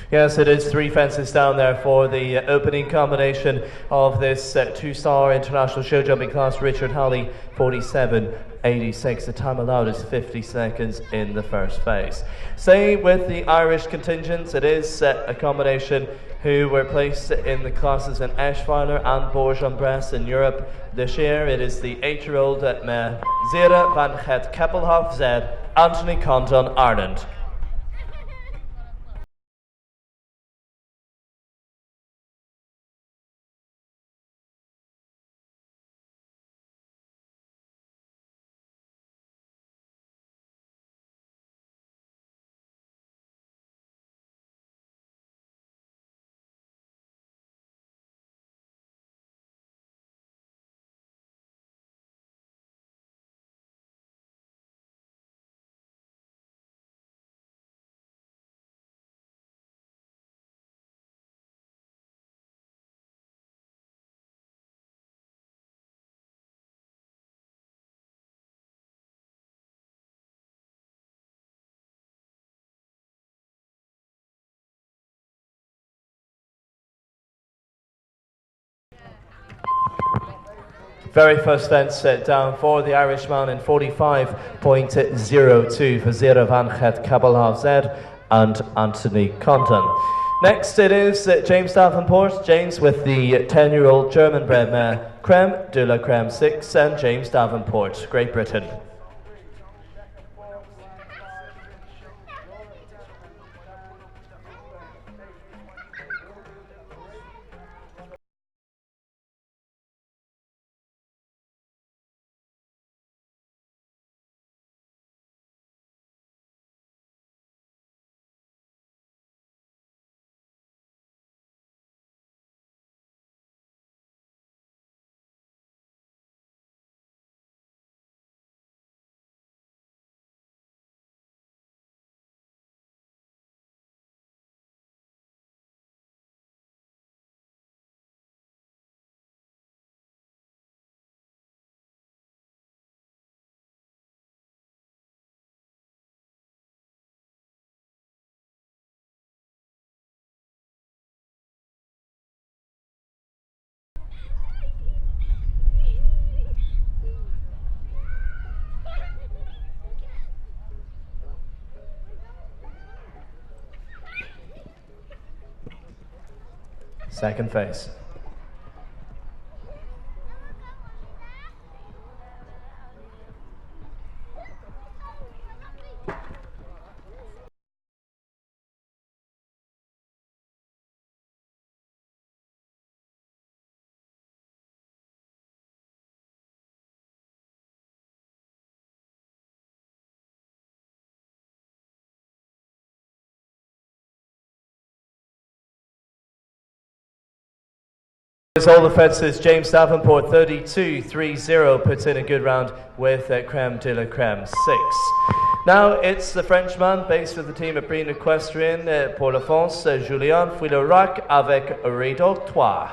Yes, it is 3 fences down there for the opening combination of this 2-star international show jumping class. Richard Halley, 47.86. The time allowed is 50 seconds in the first phase. Same with the Irish contingents. It is a combination who were placed in the classes in Eschweiler and Bourg-en-Bresse in Europe this year. It is the 8-year-old Zera van Het Keppelhoff Z, Anthony Condon, Ireland. Very first fence down for the Irishman in 45.02 for Zera van Het Keppelhoff Z and Anthony Condon. Next it is James Davenport. James with the 10-year-old German-bred mare Creme de la Creme 6 and James Davenport, Great Britain. Second phase. All the fences, James Davenport 32.30 puts in a good round with Creme de la Creme 6. Now it's the Frenchman based with the team at Breen Equestrian pour la France, Julien Fouillerac avec Rideau 3.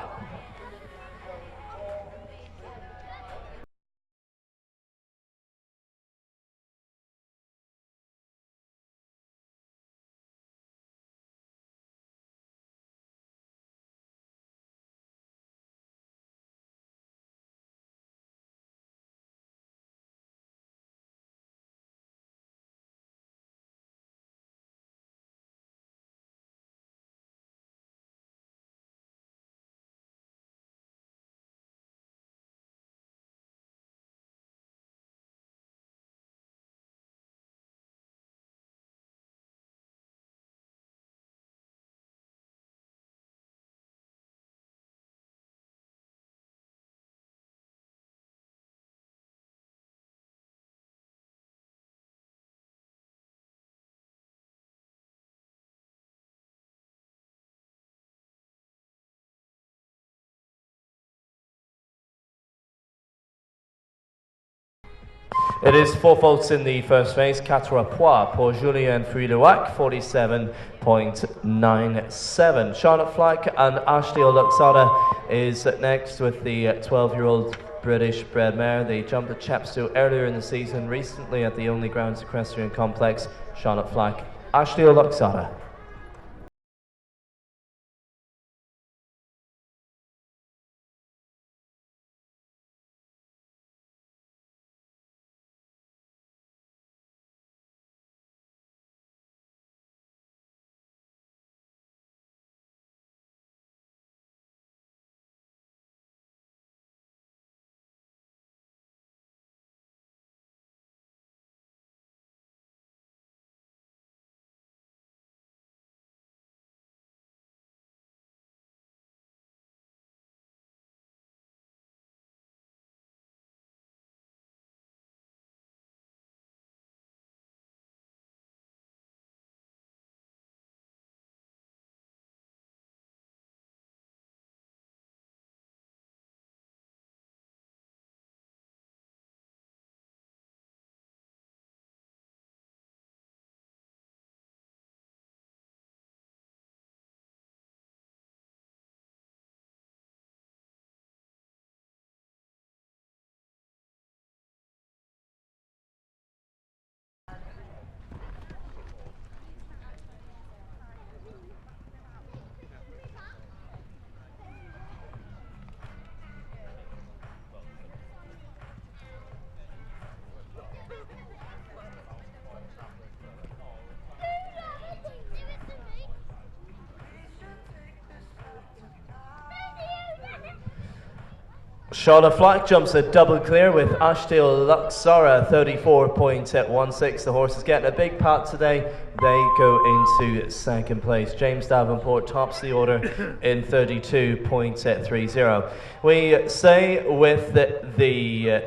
It is 4 faults in the first phase. 4 points pour Julien Fouillerac, 47.97. Charlotte Flack and Ashley Luxada is next with the 12-year-old British bred mare. They jumped at Chepstow earlier in the season, recently at the Only Grounds Equestrian Complex. Charlotte Flack, Ashley Luxada. Charlotte Flack jumps a double clear with Ashdale Luxara 34.16. The horse is getting a big pat today. They go into second place. James Davenport tops the order in 32.30. We stay with the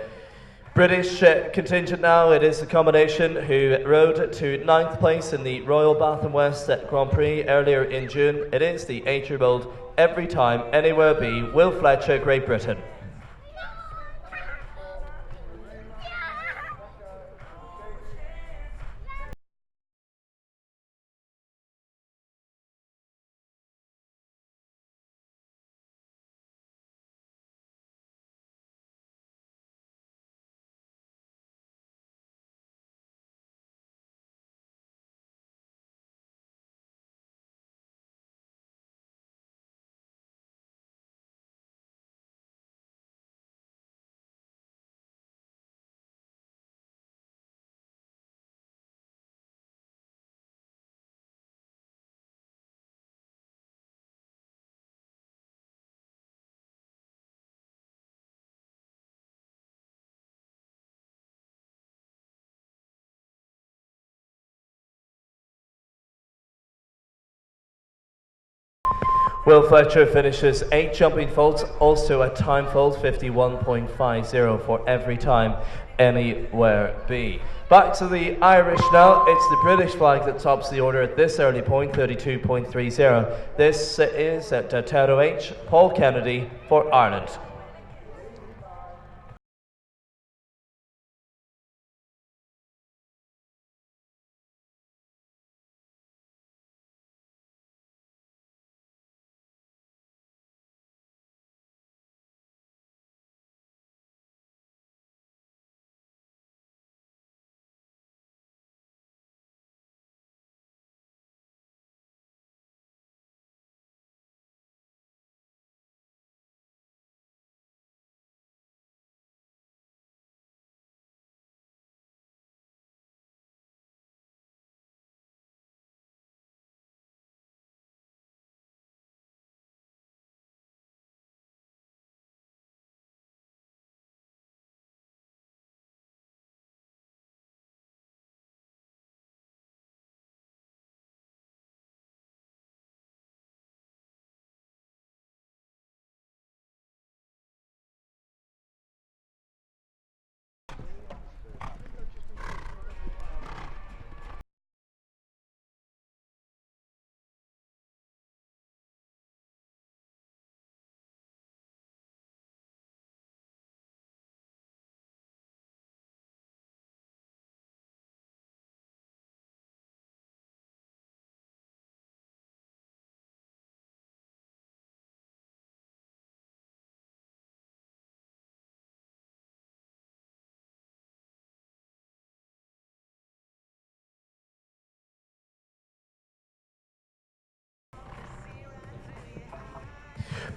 British contingent now. It is a combination who rode to 9th place in the Royal Bath and West Grand Prix earlier in June. It is the 8-year-old Every Time Anywhere Be, Will Fletcher, Great Britain. Will Fletcher finishes 8 jumping faults, also a time fault 51.50 for Every Time Anywhere Be. Back to the Irish now. It's the British flag that tops the order at this early point, 32.30. This is at Tero H. Paul Kennedy for Ireland.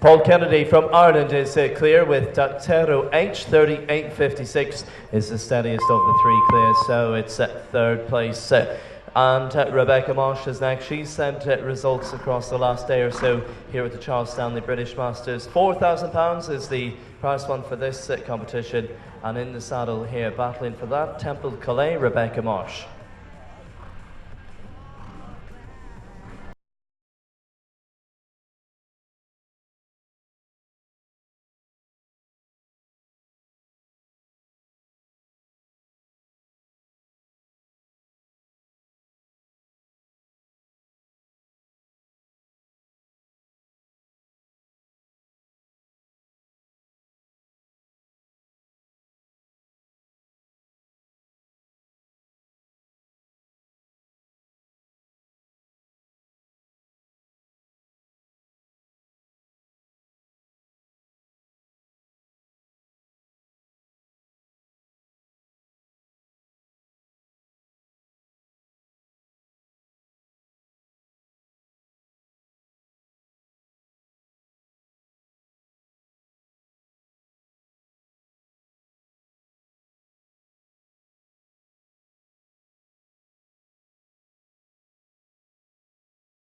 Paul Kennedy from Ireland is clear with Tero H. 38.56 is the steadiest of the 3 clears, so it's at 3rd place. And Rebecca Marsh is next. She's sent results across the last day or so here at the Charles Stanley British Masters. £4,000 is the prize fund for this competition, and in the saddle here battling for that, Temple Calais, Rebecca Marsh.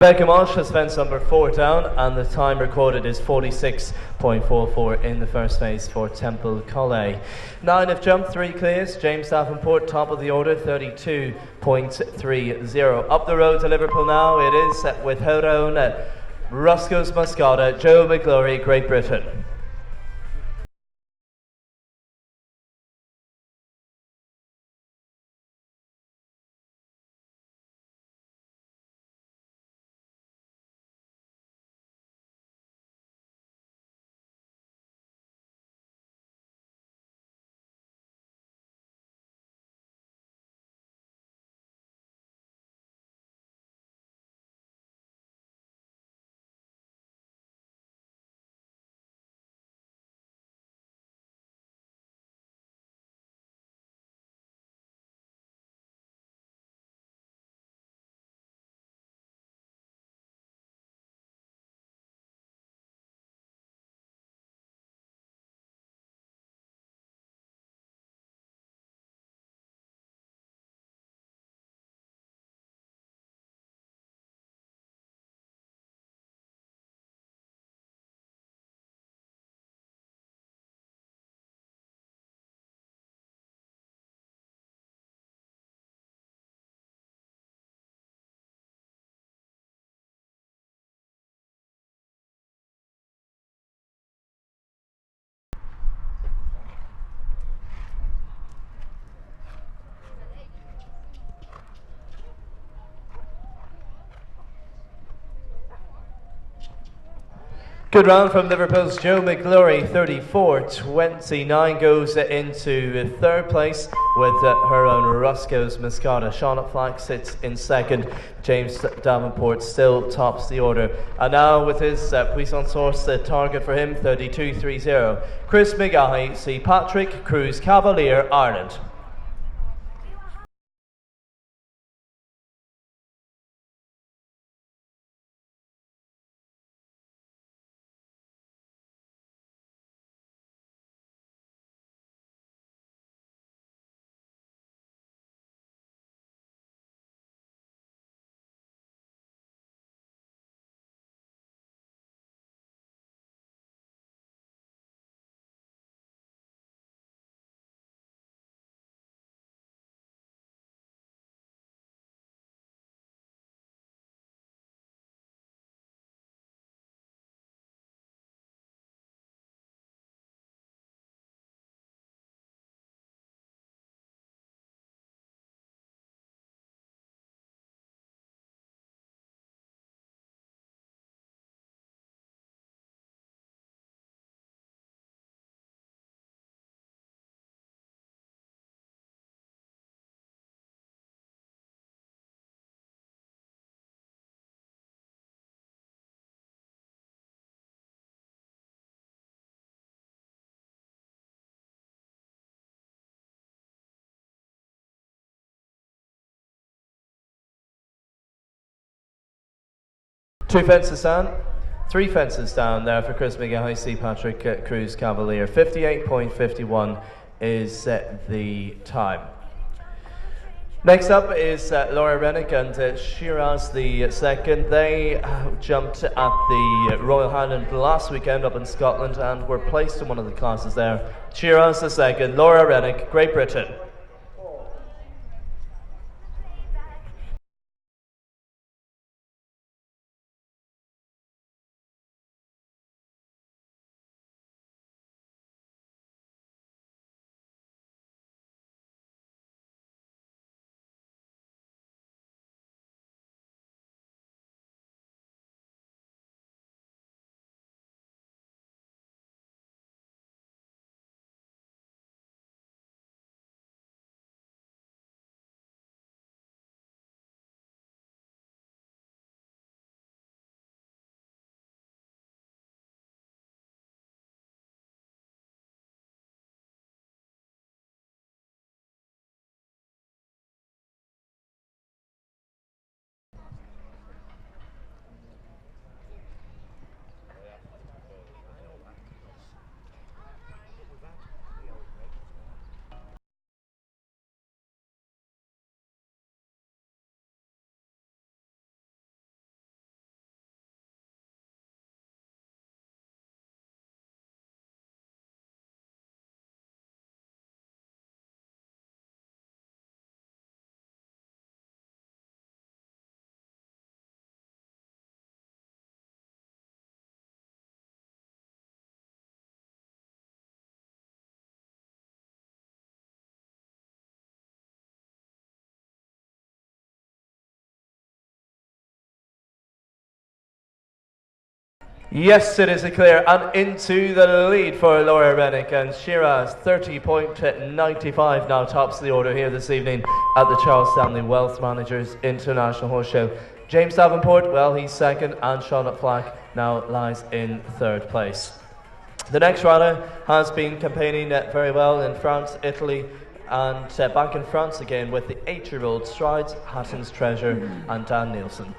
Beckham has fence number 4 down, and the time recorded is 46.44 in the first phase for Temple Colley. 9 have jumped, 3 clears. James Davenport, top of the order, 32.30. Up the road to Liverpool now, it is with her own Roscoe's Mascota, Joe McGlory, Great Britain. Good round from Liverpool's Joe McGlory, 34.29, goes into third place with her own Roscoe's Mascota. Charlotte Flack sits in second. James Davenport still tops the order. And now with his puissance horse, the target for him, 32.30. Chris McGahy, C. Patrick, Cruise Cavalier, Ireland. Two fences down, 3 fences down there for Chris McGahy, C. Patrick, Cruise Cavalier. 58.51 is the time. Next up is Laura Rennick and Shiraz the second. They jumped at the Royal Highland last weekend up in Scotland and were placed in one of the classes there. Shiraz the second, Laura Rennick, Great Britain. Yes, it is a clear, and into the lead for Laura Rennick, and Shiraz 30.95 now tops the order here this evening at the Charles Stanley Wealth Managers International Horse Show. James Davenport, well, he's second, and Charlotte Flack now lies in third place. The next rider has been campaigning very well in France, Italy, and back in France again with the 8-year-old Strides, Hatton's Treasure, and Dan Nielsen.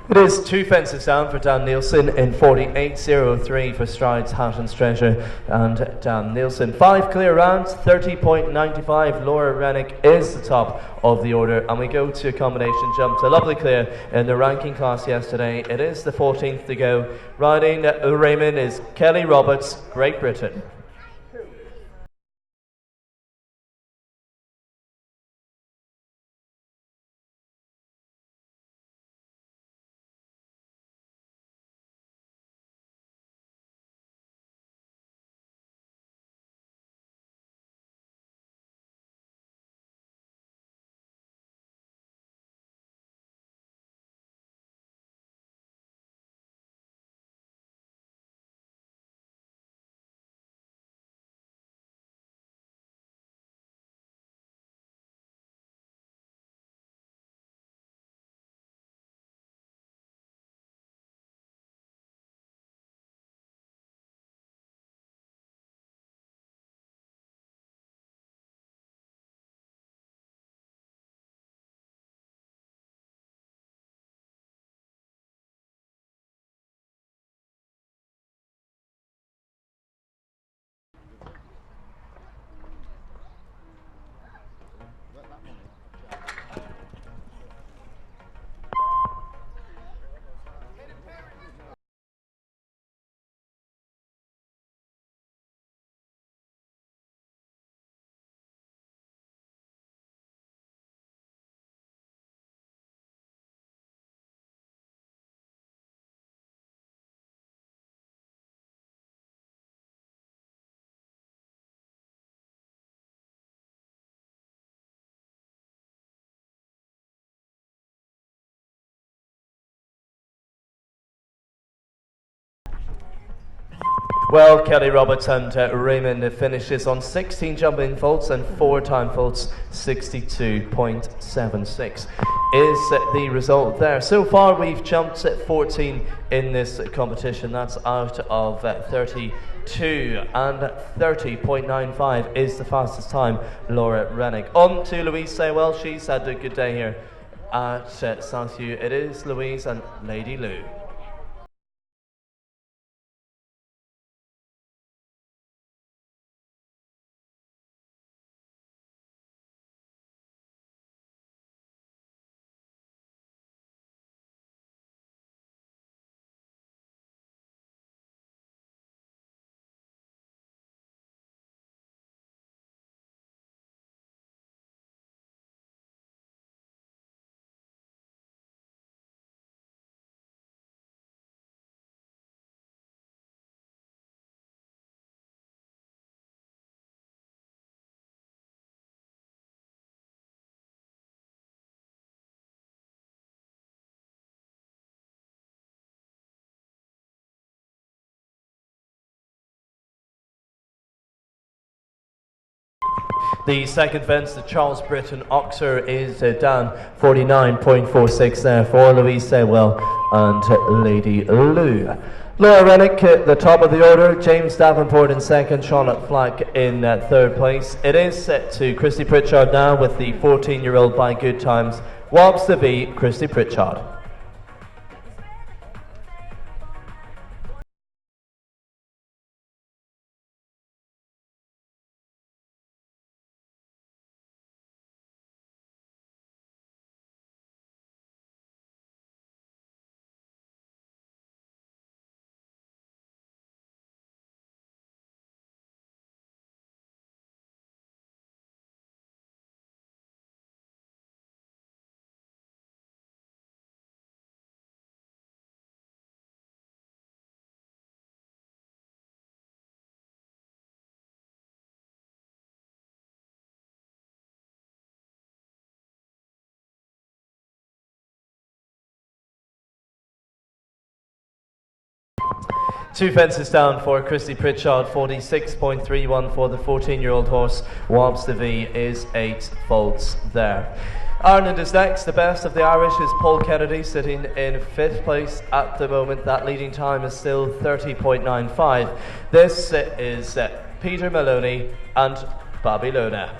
It is 2 fences down for Dan Nielsen in 48.03 for Strides, Hatton's Treasure, and Dan Nielsen. 5 clear rounds, 30.95. Laura Rennick is the top of the order, and we go to a combination jump to lovely clear in the ranking class yesterday. It is the 14th to go. Riding Raymond is Kelly Roberts, Great Britain. Well, Kelly Roberts and Raymond finishes on 16 jumping faults and 4 time faults. 62.76 is the result there. So far we've jumped at 14 in this competition. That's out of 32, and 30.95 is the fastest time, Laura Rennick. On to Louise Saywell. She's had a good day here at Southview. It is Louise and Lady Lou. The second fence, the Charles Britton Oxer, is down 49.46 there for Louise Saywell and Lady Lou. Laura Rennick at the top of the order, James Davenport in second, Charlotte Flack in third place. It is set to Christy Pritchard now with the 14-year-old by Good Times. Wobbs the V, Christy Pritchard. Two fences down for Christy Pritchard, 46.31 for the 14-year-old horse. Wobbs the V is 8 faults there. Ireland is next. The best of the Irish is Paul Kennedy, sitting in 5th place at the moment. That leading time is still 30.95. This is Peter Maloney and Babylona.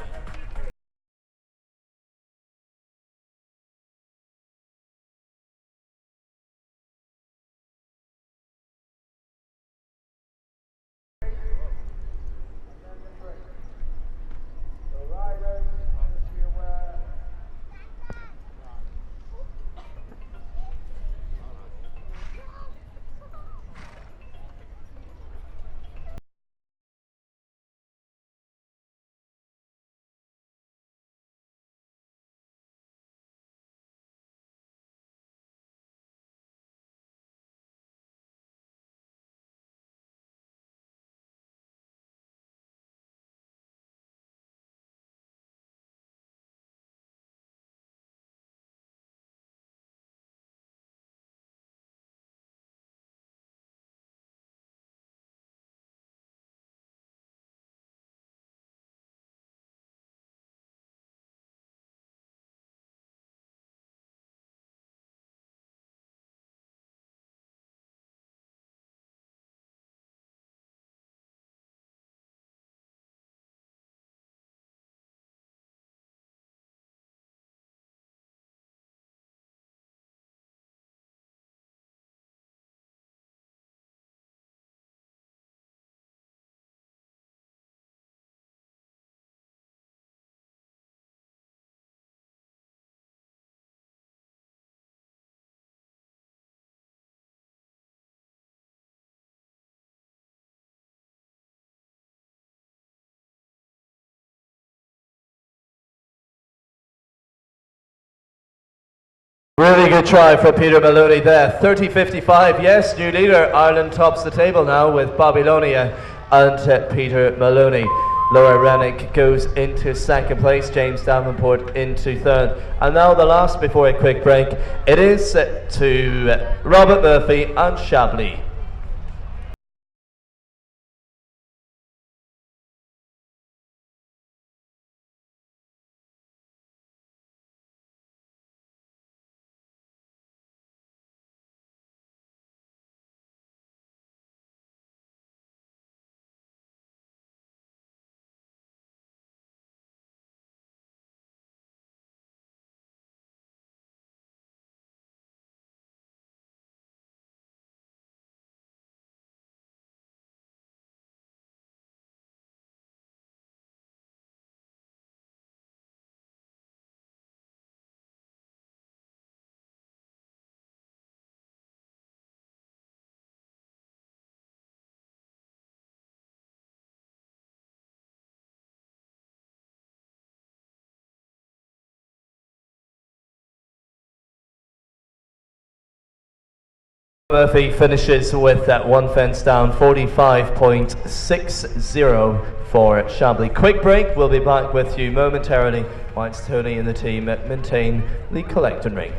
Really good try for Peter Maloney there. 30.55, yes, new leader. Ireland tops the table now with Babylonia and Peter Maloney. Laura Rennick goes into 2nd place, James Davenport into 3rd. And now the last before a quick break, it is to Robert Murphy and Chablis. Murphy finishes with that one fence down, 45.60 for Chablis. Quick break, we'll be back with you momentarily whilst Tony and the team maintain the collecting ring.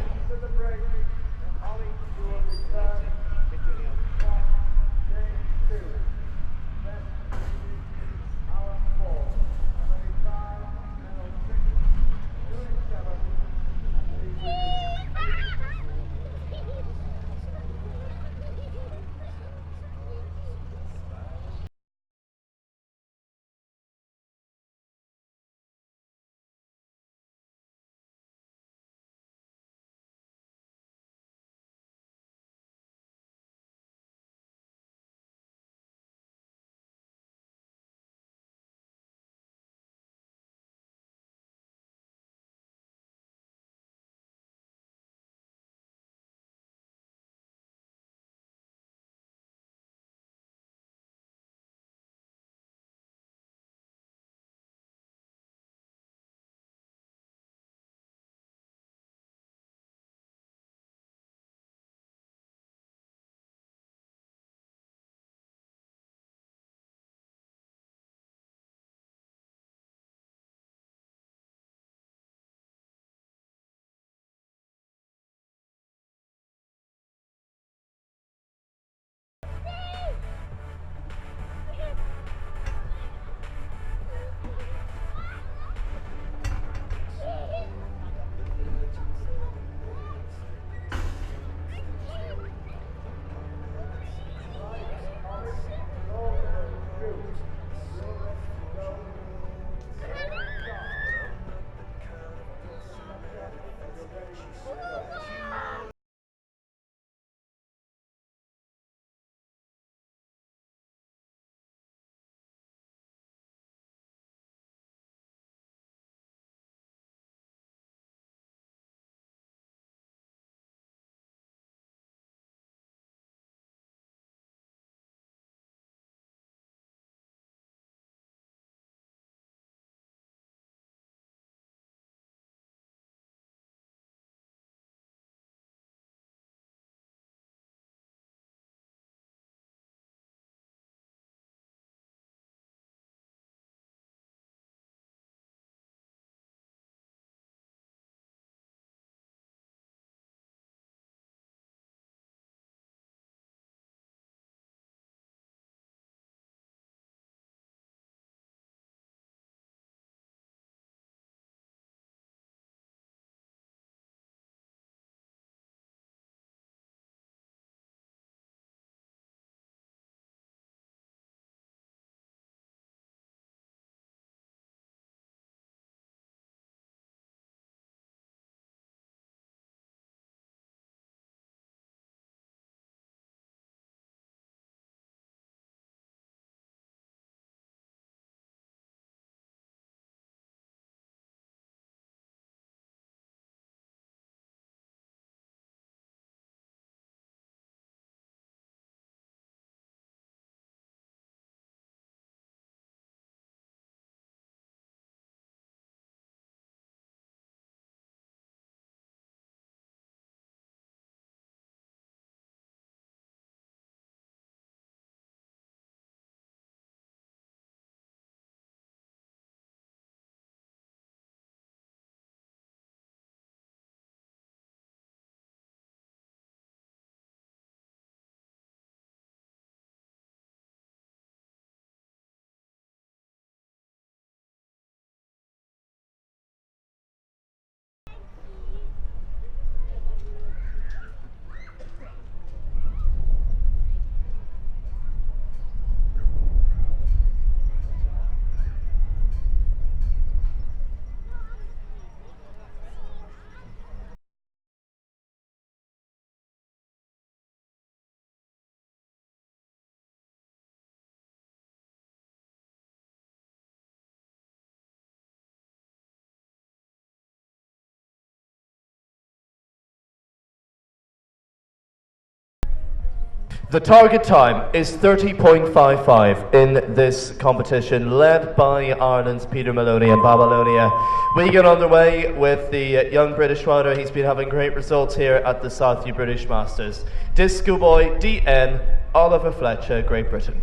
The target time is 30.55 in this competition, led by Ireland's Peter Maloney and Babylonia. We get underway with the young British rider. He's been having great results here at the Southie British Masters. Disco Boy DN, Oliver Fletcher, Great Britain.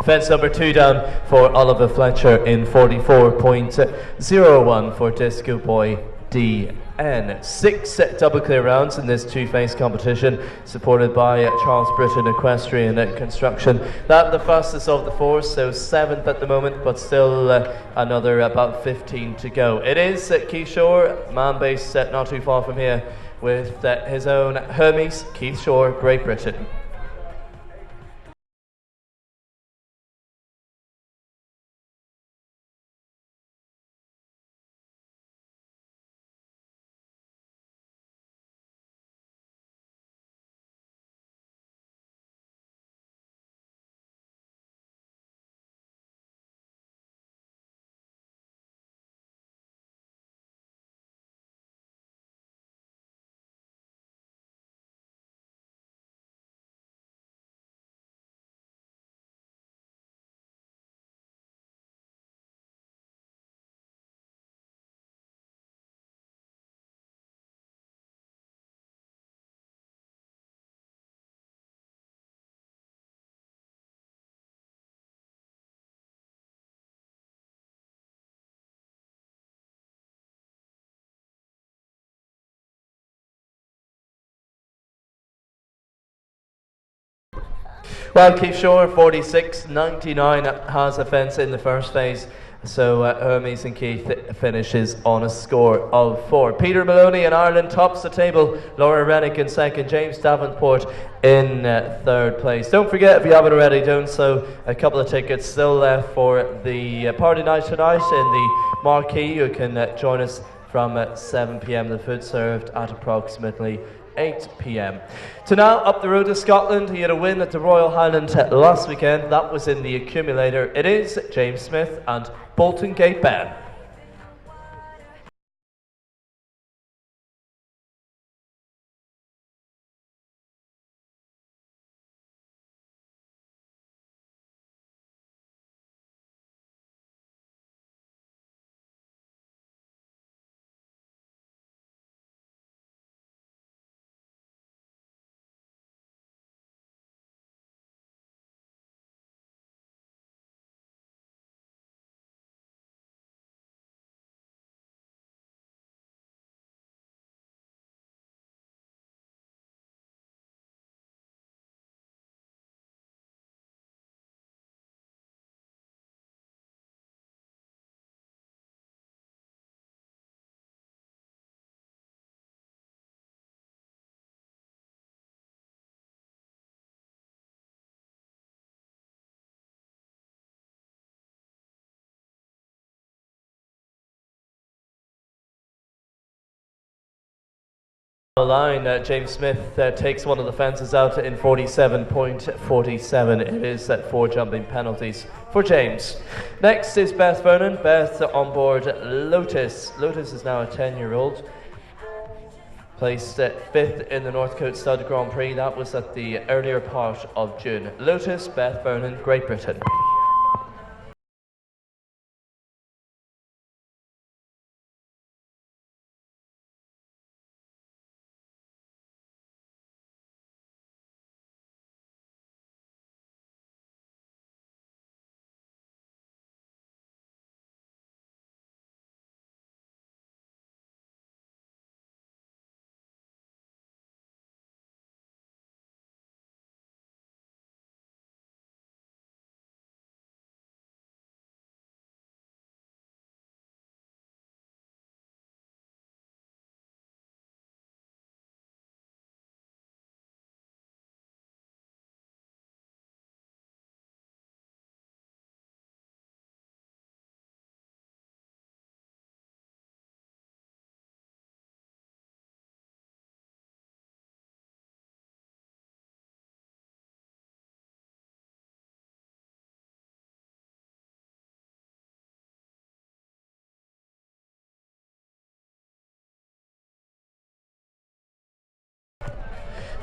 Fence number 2 down for Oliver Fletcher in 44.01 for Disco Boy DN. 6 double clear rounds in this two-phase competition, supported by Charles Britton Equestrian Construction. That the fastest of the 4, so 7th at the moment, but still another about 15 to go. It is Keith Shore, man based not too far from here, with his own Hermes. Keith Shore, Great Britain. Well, Keith Shore, 46.99, has a fence in the first phase. So Hermes and Keith finishes on a score of 4. Peter Maloney in Ireland tops the table. Laura Rennick in second. James Davenport in third place. Don't forget, if you haven't already done so, a couple of tickets still left for the party night tonight in the Marquee. You can join us from 7 p.m. The food served at approximately 8 p.m. To now, up the road to Scotland. He had a win at the Royal Highland last weekend. That was in the accumulator. It is James Smith and Bolton Gate Ben. Line, James Smith takes one of the fences out in 47.47. It is 4 jumping penalties for James. Next is Beth Vernon. Beth on board Lotus. Lotus is now a 10-year-old. Placed 5th in the Northcote Stud Grand Prix. That was at the earlier part of June. Lotus, Beth Vernon, Great Britain.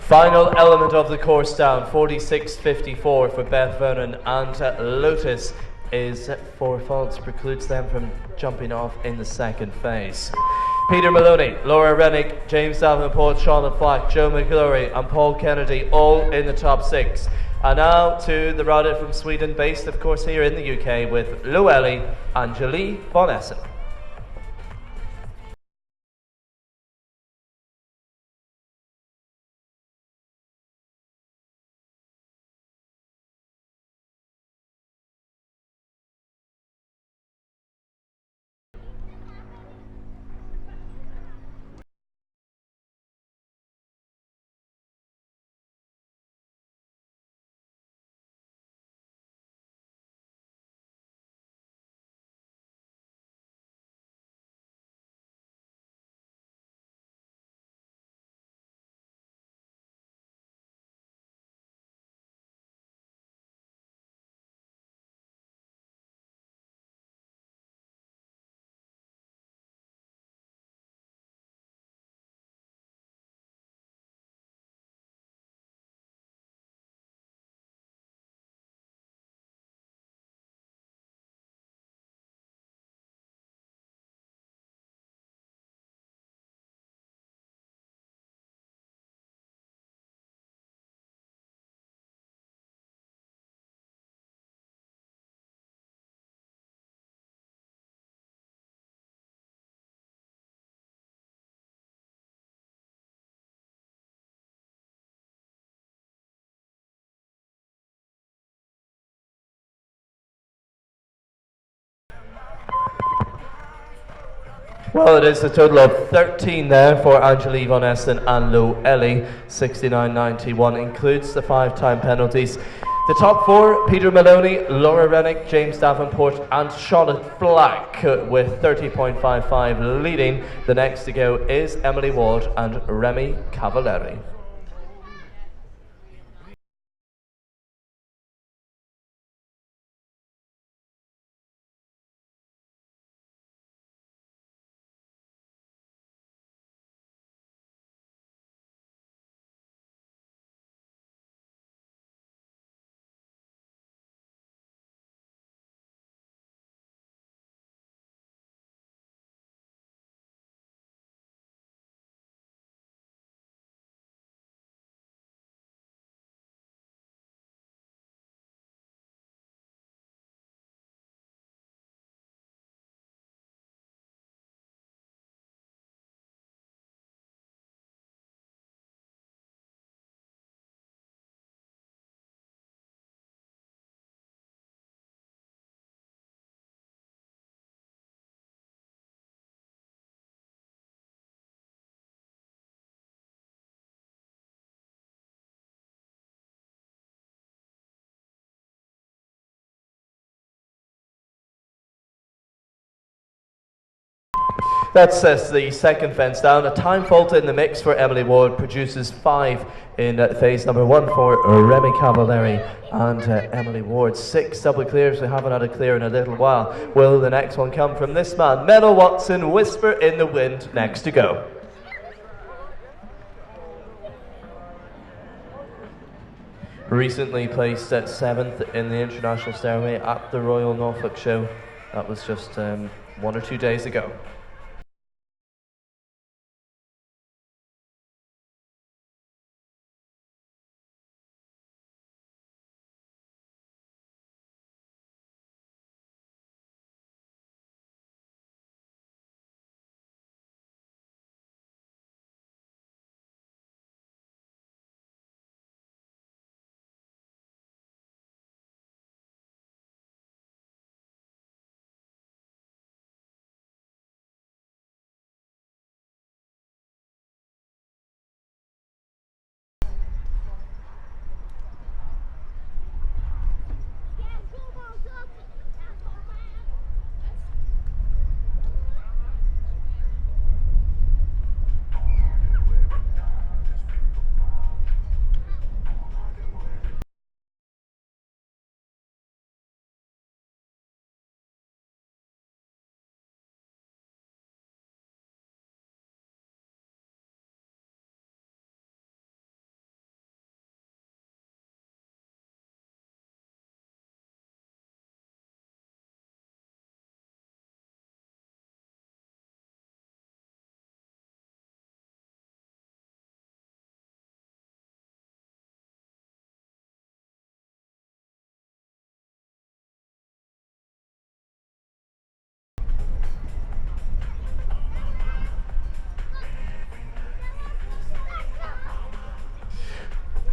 Final element of the course down, 46.54 for Beth Vernon, and Lotus is 4 faults, precludes them from jumping off in the second phase. Peter Maloney, Laura Rennick, James Davenport, Charlotte Black, Joe McGlory and Paul Kennedy all in the top 6. And now to the rider from Sweden, based of course here in the UK, with Lueli Angeli von Essen. Well, it is a total of 13 there for Angeli von Essen and Lueli. 69.91 includes the 5-time penalties. The top 4, Peter Maloney, Laura Rennick, James Davenport and Charlotte Black with 30.55 leading. The next to go is Emily Ward and Remy Cavalieri. That's the second fence down. A time fault in the mix for Emily Ward produces 5 in phase number 1 for Remy Cavalieri and Emily Ward. 6 double clears. We haven't had a clear in a little while. Will the next one come from this man? Mel Watson, Whisper in the Wind, next to go. Recently placed at 7th in the International Stairway at the Royal Norfolk Show. That was just 1 or 2 days ago.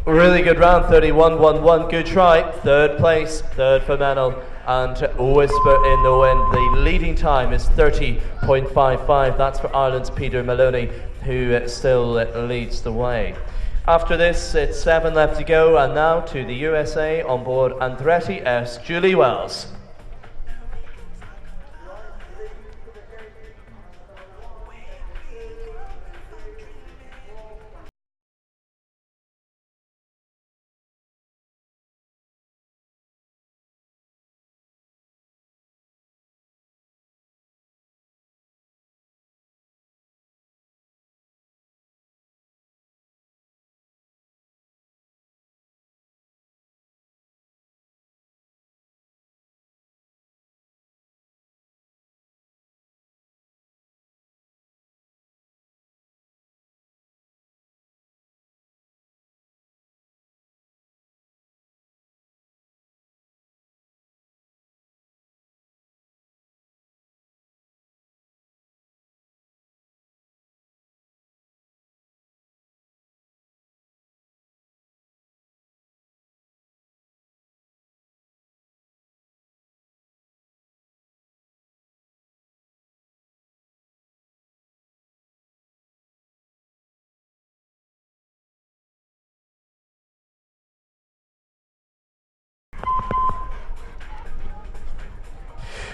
Really good round, 31-1-1. Good try. Third place, third for Menel. And Whisper in the wind. The leading time is 30.55. That's for Ireland's Peter Maloney, who still leads the way. After this, it's 7 left to go, and now to the USA on board Andretti S. Julie Wells.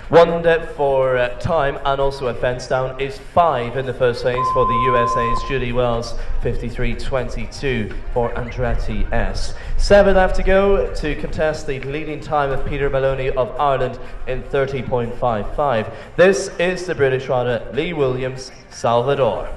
One for time and also a fence down is 5 in the first phase for the USA's Julie Wells, 53.22 for Andretti S. 7 left to go to contest the leading time of Peter Maloney of Ireland in 30.55. This is the British rider Lee Williams, Salvador.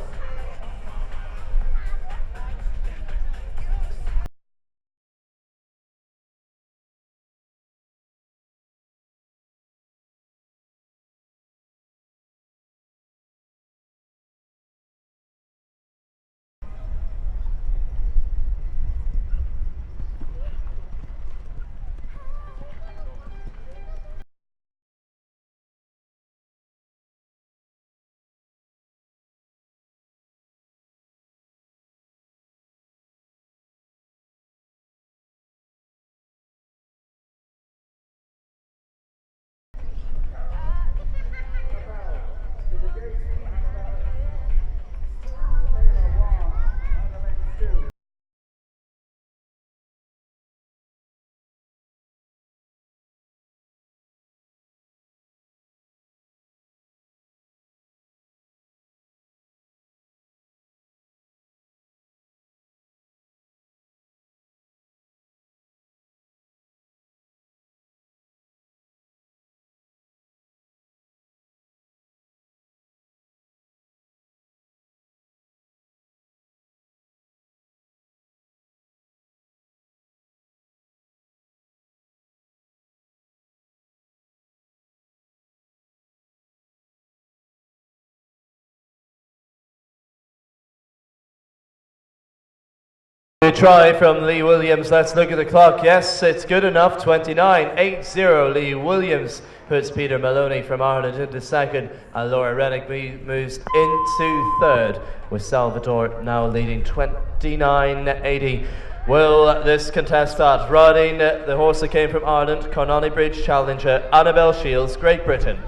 Good try from Lee Williams. Let's look at the clock. Yes, it's good enough. 29.80. Lee Williams puts Peter Maloney from Ireland into second, and Laura Rennick moves into third, with Salvador now leading 29.80. Will this contest start? Riding the horse that came from Ireland, Carnani Bridge challenger Annabelle Shields, Great Britain.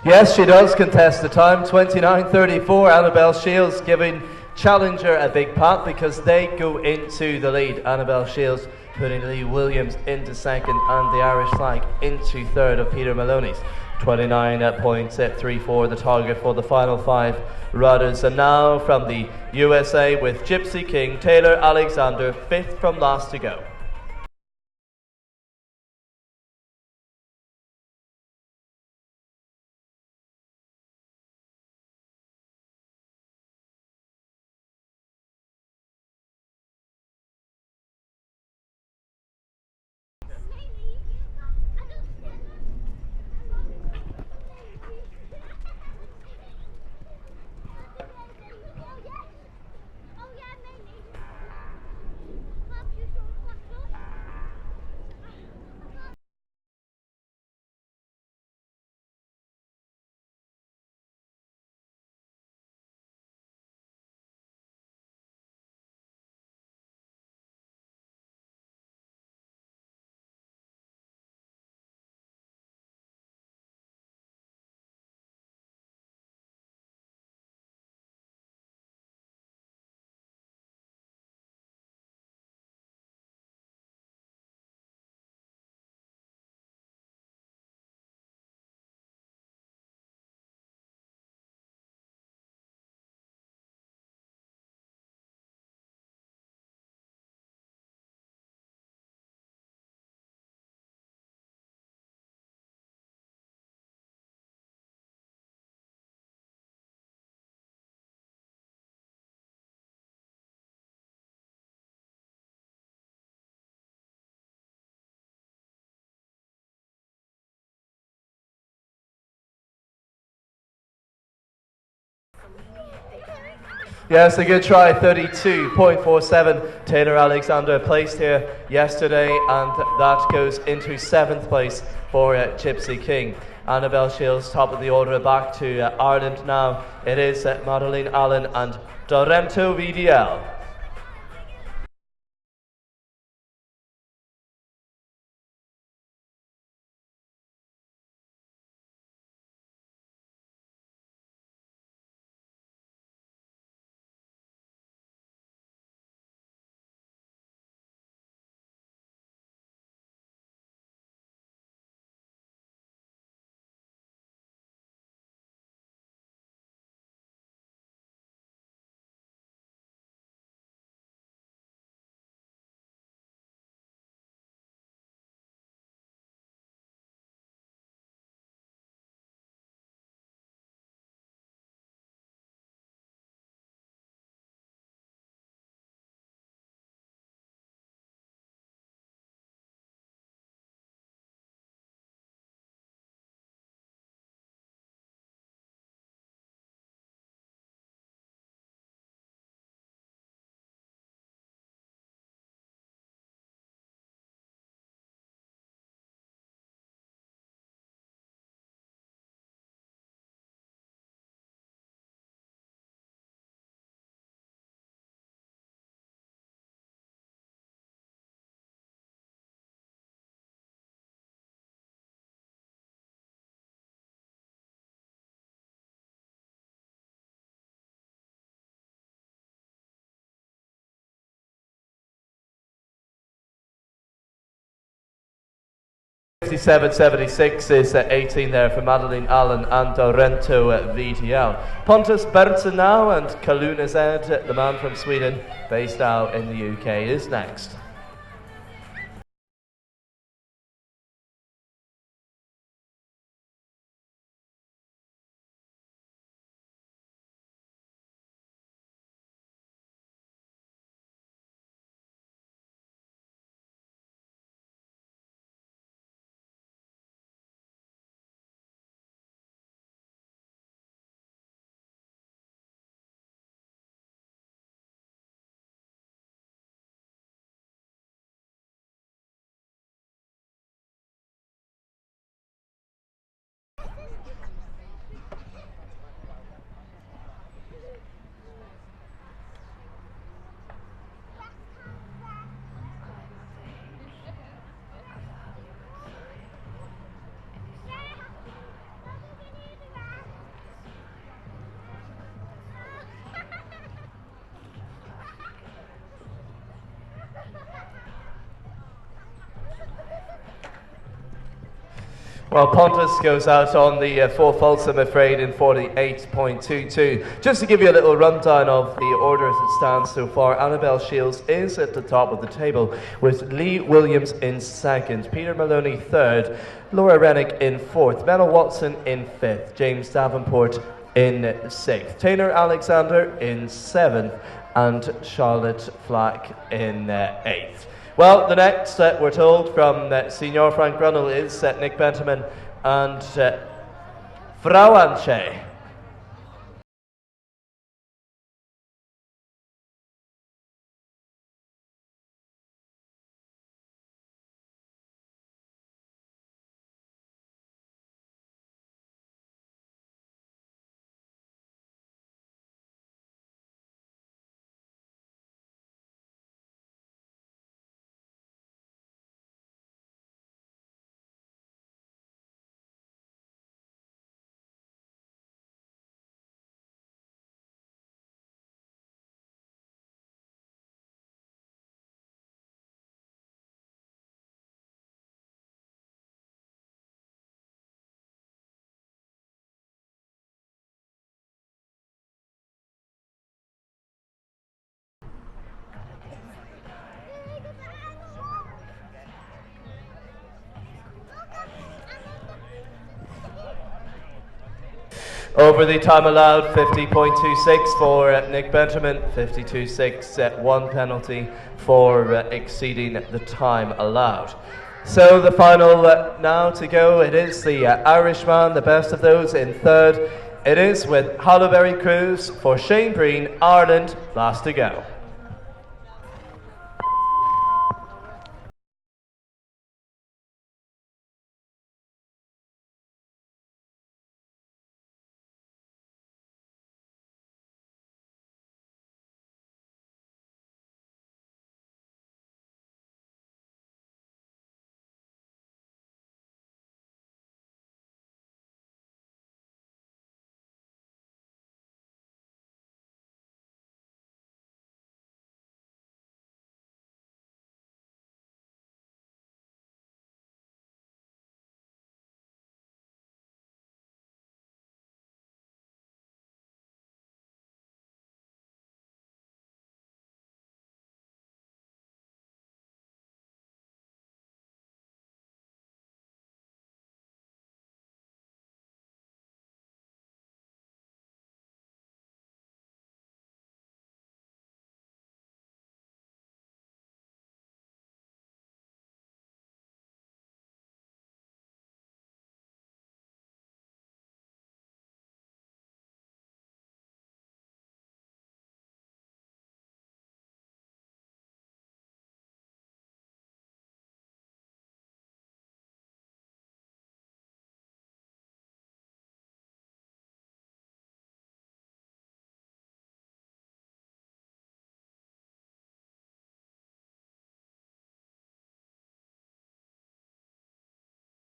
Yes, she does contest the time, 29:34. Annabelle Shields giving Challenger a big pat because they go into the lead. Annabelle Shields putting Lee Williams into second and the Irish flag into third of Peter Maloney's. 29.34 the target for the final 5 runners. And now from the USA with Gypsy King, Taylor Alexander, 5th from last to go. Yes, a good try, 32.47. Taylor Alexander placed here yesterday, and that goes into 7th place for Gypsy King. Annabelle Shields, top of the order, back to Ireland now. It is Madeline Allen and Dorento VDL. .57.76 is 18 there for Madeline Allen and Dorento VTL. Pontus Berntsen now, and Kaluna Zed, the man from Sweden, based out in the UK, is next. Well, Pontus goes out on the four faults, I'm afraid, in 48.22. Just to give you a little rundown of the order as it stands so far, Annabelle Shields is at the top of the table with Lee Williams in second, Peter Maloney third, Laura Rennick in fourth, Mel Watson in fifth, James Davenport in sixth, Taylor Alexander in seventh, and Charlotte Flack in eighth. Well, the next, we're told from Senior Frank Runnell, is Nick Benjamin and Frauanche. Over the time allowed, 50.26 for Nick Benjamin, 52.6, one penalty for exceeding the time allowed. So the final now to go, it is the Irishman, the best of those, in third. It is with Hollyberry Cruz for Shane Breen, Ireland, last to go.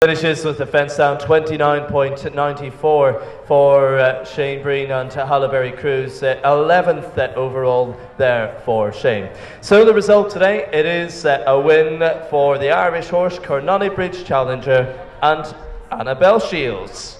Finishes with the fence down 29.94 for Shane Breen and Hollyberry Cruz, 11th overall there for Shane. So the result today, it is a win for the Irish horse Cornonny Bridge Challenger and Annabelle Shields.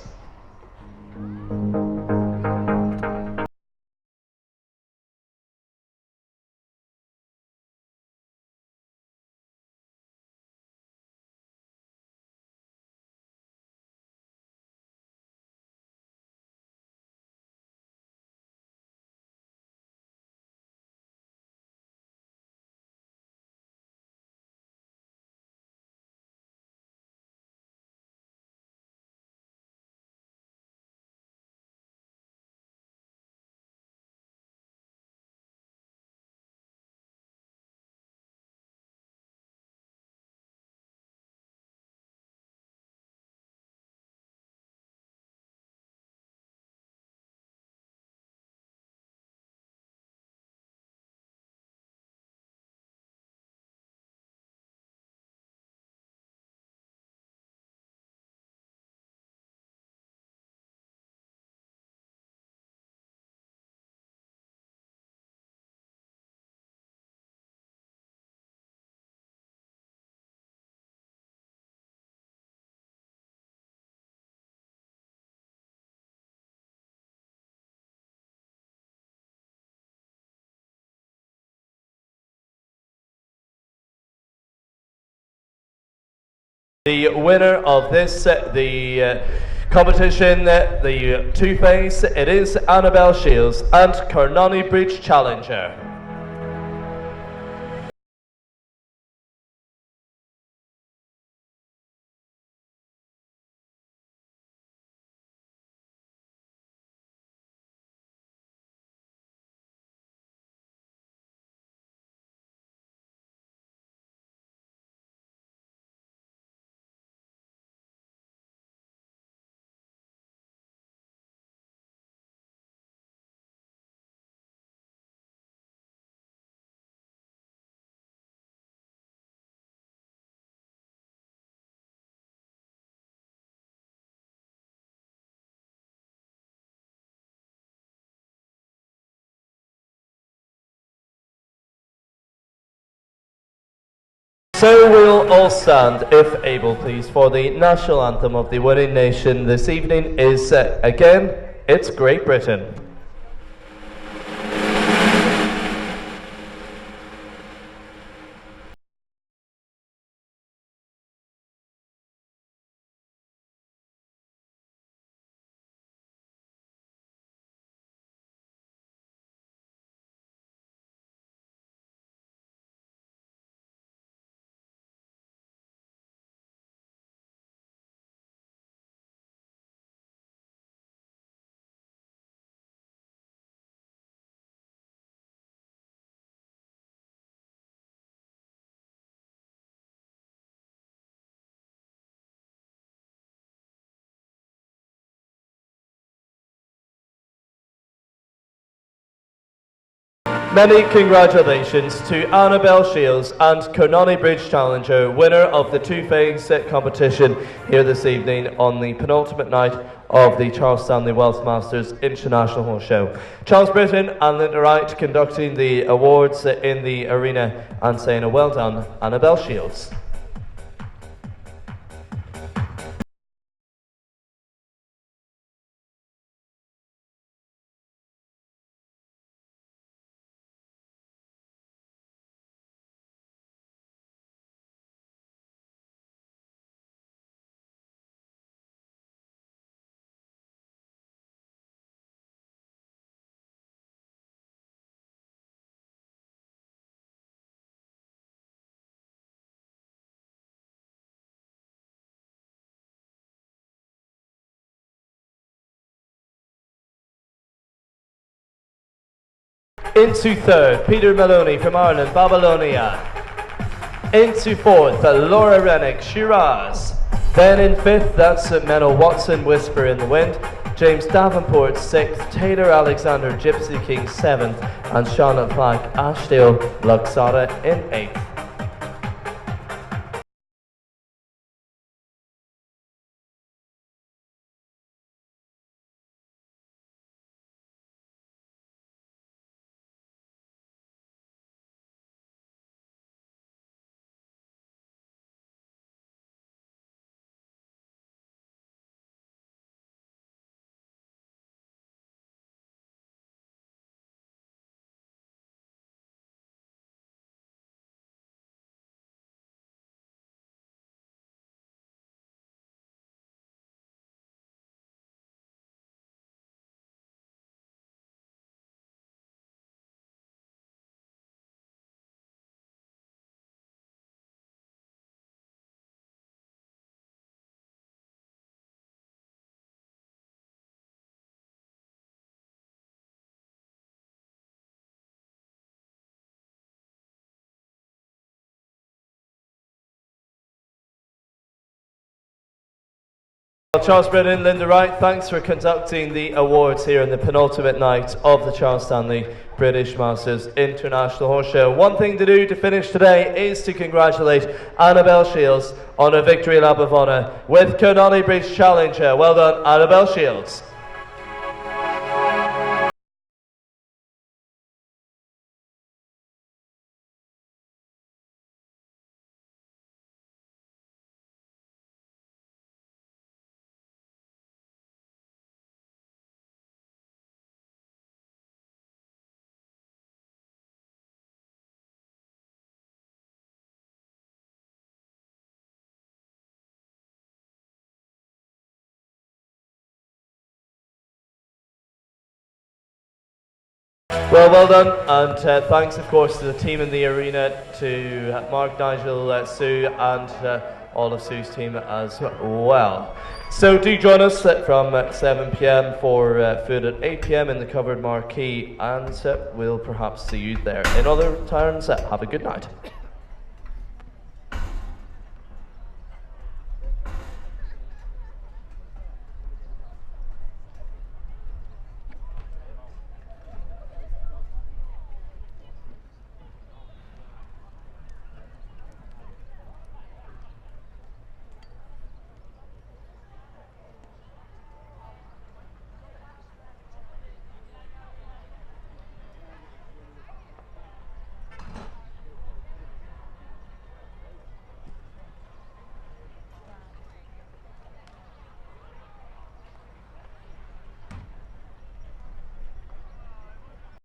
The winner of this, competition, the two-phase, it is Annabelle Shields and Carnonny Bridge Challenger. So we'll all stand, if able please, for the national anthem of the winning nation this evening is, again, it's Great Britain. Many congratulations to Annabelle Shields and Carnonny Bridge Challenger, winner of the two-phase competition here this evening on the penultimate night of the Charles Stanley Wealth Masters International Horse Show. Charles Britton and Linda Wright conducting the awards in the arena and saying a well done, Annabelle Shields. Into third, Peter Maloney from Ireland, Babylonia. Into fourth, Laura Rennick, Shiraz. Then in fifth, that's Menno Watson, Whisper in the Wind. James Davenport, sixth. Taylor Alexander, Gypsy King, seventh. And Charlotte Flack, Ashdale Luxada in eighth. Charles Britton, Linda Wright, thanks for conducting the awards here in the penultimate night of the Charles Stanley British Masters International Horse Show. One thing to do to finish today is to congratulate Annabelle Shields on a victory lap of honour with Carnonny Bridge Challenger. Well done, Annabelle Shields. Well done, and thanks, of course, to the team in the arena, to Mark, Nigel, Sue, and all of Sue's team as well. So do join us from 7 p.m. for food at 8 p.m. in the covered marquee, and we'll perhaps see you there. In other terms, have a good night.